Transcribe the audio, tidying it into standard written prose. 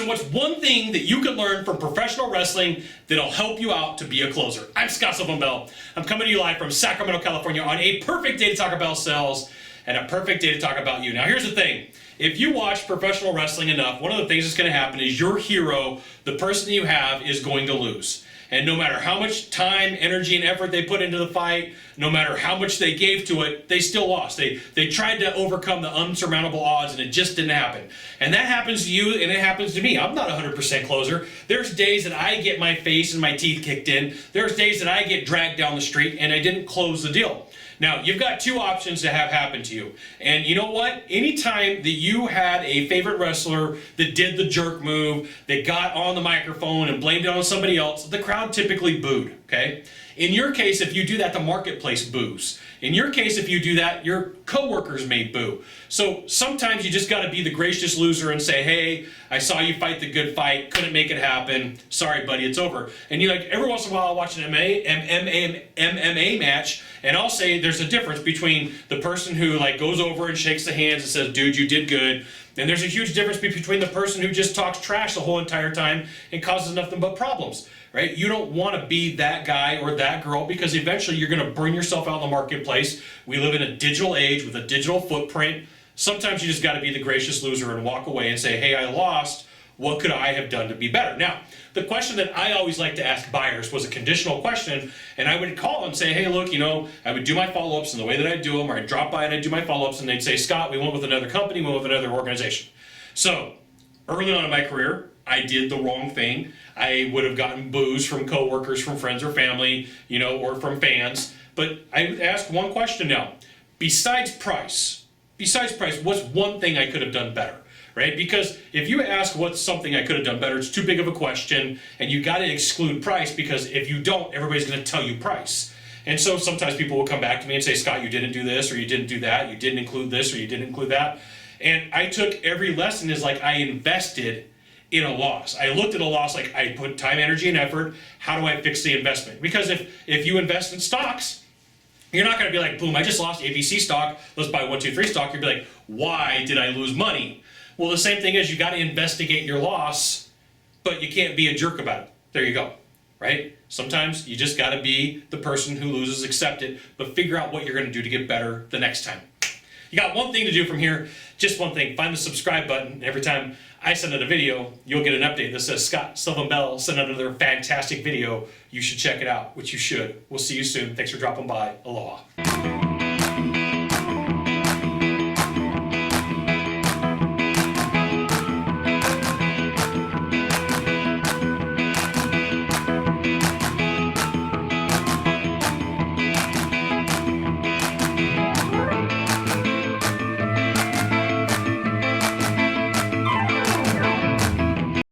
question, what's one thing that you could learn from professional wrestling that'll help you out to be a closer? I'm Sylvan Bell. I'm coming to you live from Sacramento, California on a perfect day to talk about sales and a perfect day to talk about you. Now here's the thing. If you watch professional wrestling enough, one of the things that's going to happen is your hero, the person you have, is going to lose. And no matter how much time, energy, and effort they put into the fight, no matter how much they gave to it, they still lost. They tried to overcome the unsurmountable odds, and it just didn't happen. And that happens to you, and it happens to me. I'm not a 100% closer. There's days that I get my face and my teeth kicked in. There's days that I get dragged down the street, and I didn't close the deal. Now, you've got two options to have happen to you. And you know what? Anytime that you had a favorite wrestler that did the jerk move, that got on the microphone and blamed it on somebody else, the crowd typically booed, okay? In your case, if you do that, the marketplace boos. In your case, if you do that, your coworkers may boo. So sometimes you just got to be the gracious loser and say, hey, I saw you fight the good fight, couldn't make it happen. Sorry, buddy, it's over. And every once in a while I'll watch an MMA match, and I'll say there's a difference between the person who goes over and shakes the hands and says, dude, you did good. And there's a huge difference between the person who just talks trash the whole entire time and causes nothing but problems, right? You don't want to be that guy or that girl, because eventually you're going to burn yourself out in the marketplace. We live in a digital age with a digital footprint. Sometimes you just got to be the gracious loser and walk away and say, hey, I lost. What could I have done to be better? Now, the question that I always like to ask buyers was a conditional question, and I would call and say, hey, look, I would do my follow-ups in the way that I do them, or I'd drop by and I'd do my follow-ups, and they'd say, Scott, we went with another company, we went with another organization. So, early on in my career, I did the wrong thing. I would have gotten boos from coworkers, from friends or family, or from fans. But I would ask one question now. Besides price, what's one thing I could have done better? Right? Because if you ask what's something I could have done better, it's too big of a question, and you got to exclude price, because if you don't, everybody's going to tell you price. And so sometimes people will come back to me and say, Scott, you didn't do this, or you didn't do that, you didn't include this, or you didn't include that. And I took every lesson as I invested in a loss. I looked at a loss like I put time, energy, and effort. How do I fix the investment? Because if you invest in stocks, you're not going to be like, boom, I just lost ABC stock, let's buy 1, 2, 3 stock. You'll be like, why did I lose money? Well, the same thing is, you got to investigate your loss, but you can't be a jerk about it. There you go, right? Sometimes you just got to be the person who loses, accept it, but figure out what you're going to do to get better the next time. You got one thing to do from here, just one thing. Find the subscribe button. Every time I send out a video, you'll get an update that says, Scott, Sylvan Bell sent out another fantastic video. You should check it out, which you should. We'll see you soon. Thanks for dropping by. Aloha.